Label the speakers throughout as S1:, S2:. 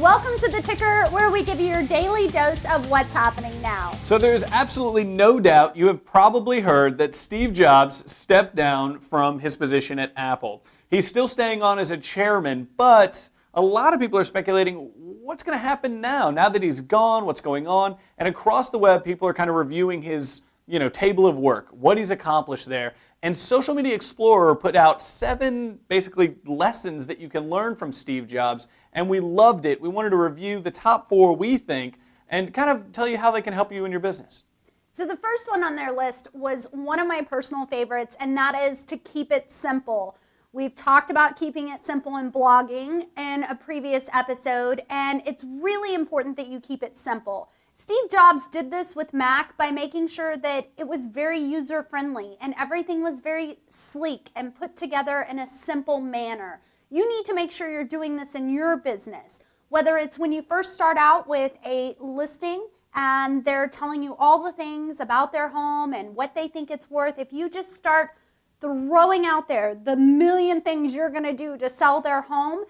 S1: Welcome to The Ticker, where we give you your daily dose of what's happening now.
S2: So there's absolutely no doubt you have probably heard that Steve Jobs stepped down from his position at Apple. He's still staying on as a chairman, but a lot of people are speculating what's going to happen now that he's gone, what's going on. And across the web, people are kind of reviewing his table of work, what he's accomplished there. And Social Media Explorer put out 7 basically lessons that you can learn from Steve Jobs, and we loved it. We wanted to review the top 4 we think and kind of tell you how they can help you in your business.
S1: So the first one on their list was one of my personal favorites, and that is to keep it simple. We've talked about keeping it simple in blogging in a previous episode, and it's really important that you keep it simple. Steve Jobs did this with Mac by making sure that it was very user-friendly and everything was very sleek and put together in a simple manner. You need to make sure you're doing this in your business, whether it's when you first start out with a listing and they're telling you all the things about their home and what they think it's worth. If you just start throwing out there the million things you're going to do to sell their home,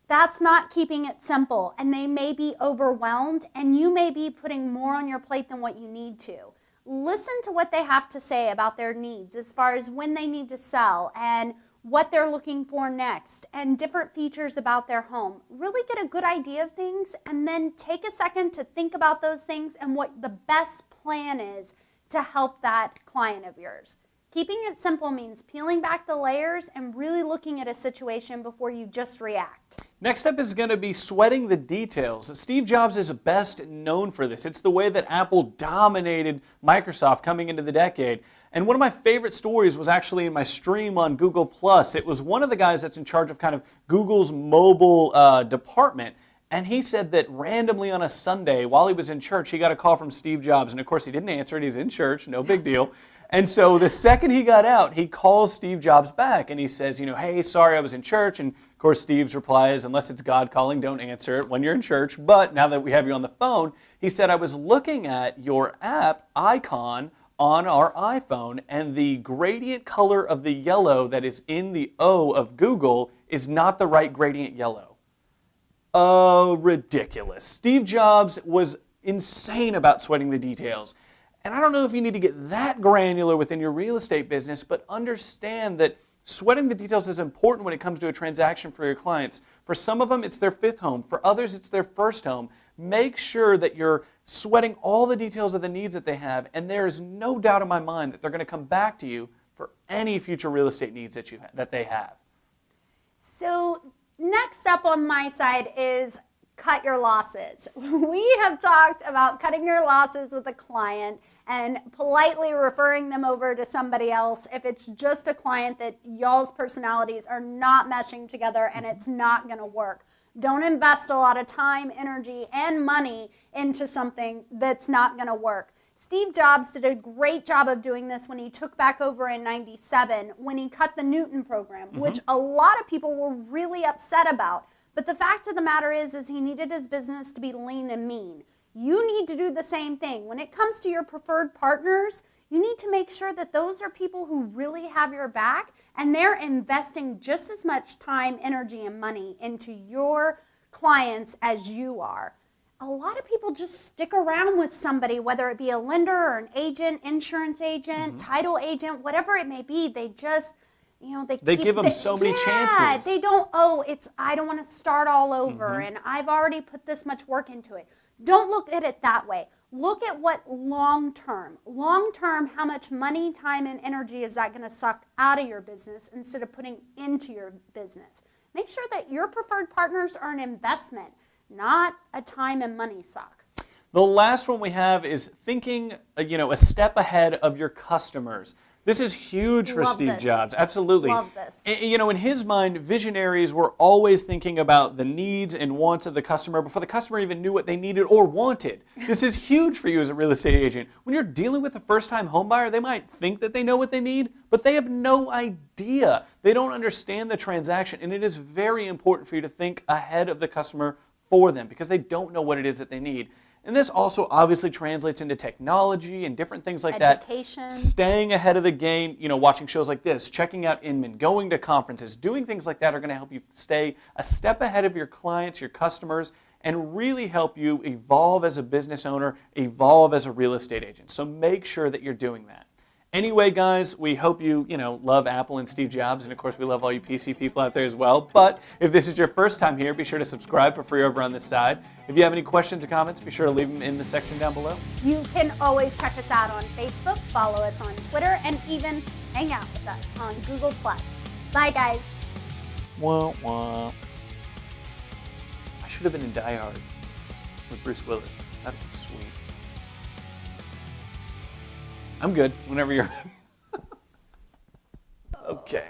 S1: that's not keeping it simple, and they may be overwhelmed, and you may be putting more on your plate than what you need to. Listen to what they have to say about their needs as far as when they need to sell and what they're looking for next and different features about their home. Really get a good idea of things and then take a second to think about those things and what the best plan is to help that client of yours. Keeping it simple means peeling back the layers and really looking at a situation before you just react.
S2: Next up is going to be sweating the details. Steve Jobs is best known for this. It's the way that Apple dominated Microsoft coming into the decade. And one of my favorite stories was actually in my stream on Google+. It was one of the guys that's in charge of kind of Google's mobile department. And he said that randomly on a Sunday, while he was in church, he got a call from Steve Jobs. And of course, he didn't answer it. He's in church, no big deal. And so the second he got out, he calls Steve Jobs back and he says, hey, sorry, I was in church. And of course, Steve's reply is, unless it's God calling, don't answer it when you're in church. But now that we have you on the phone, he said, I was looking at your app icon on our iPhone, and the gradient color of the yellow that is in the O of Google is not the right gradient yellow. Oh, ridiculous. Steve Jobs was insane about sweating the details. And I don't know if you need to get that granular within your real estate business, but understand that sweating the details is important when it comes to a transaction for your clients. For some of them, it's their 5th home. For others, it's their 1st home. Make sure that you're sweating all the details of the needs that they have, and there is no doubt in my mind that they're going to come back to you for any future real estate needs that they have.
S1: So next up on my side is cut your losses. We have talked about cutting your losses with a client and politely referring them over to somebody else if it's just a client that y'all's personalities are not meshing together and it's not going to work. Don't invest a lot of time, energy, and money into something that's not going to work. Steve Jobs did a great job of doing this when he took back over in '97, when he cut the Newton program, which a lot of people were really upset about. But the fact of the matter is he needed his business to be lean and mean. You need to do the same thing. When it comes to your preferred partners, you need to make sure that those are people who really have your back and they're investing just as much time, energy, and money into your clients as you are. A lot of people just stick around with somebody, whether it be a lender or an agent, insurance agent, title agent, whatever it may be. They just,
S2: they give them so many chances.
S1: They don't, I don't want to start all over and I've already put this much work into it. Don't look at it that way. Look at what long-term, how much money, time, and energy is that going to suck out of your business instead of putting into your business. Make sure that your preferred partners are an investment, not a time and money suck.
S2: The last one we have is thinking, a step ahead of your customers. This is huge for Steve Jobs. Absolutely.
S1: Love this.
S2: In his mind, visionaries were always thinking about the needs and wants of the customer before the customer even knew what they needed or wanted. This is huge for you as a real estate agent. When you're dealing with a first-time home buyer, they might think that they know what they need, but they have no idea. They don't understand the transaction, and it is very important for you to think ahead of the customer for them because they don't know what it is that they need. And this also obviously translates into technology and different things like
S1: Education.
S2: that. Staying ahead of the game, watching shows like this, checking out Inman, going to conferences, doing things like that are going to help you stay a step ahead of your clients, your customers, and really help you evolve as a business owner, evolve as a real estate agent. So make sure that you're doing that. Anyway, guys, we hope you love Apple and Steve Jobs, and of course we love all you PC people out there as well. But if this is your first time here, be sure to subscribe for free over on this side. If you have any questions or comments, be sure to leave them in the section down below.
S1: You can always check us out on Facebook, follow us on Twitter, and even hang out with us on Google+. Bye, guys.
S2: Wah, wah. I should have been in Die Hard with Bruce Willis. That was sweet. I'm good whenever you're. Okay.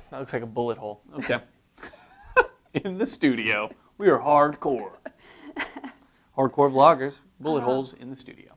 S2: That looks like a bullet hole. Okay. In the studio, we are hardcore. Hardcore vloggers, bullet holes in the studio.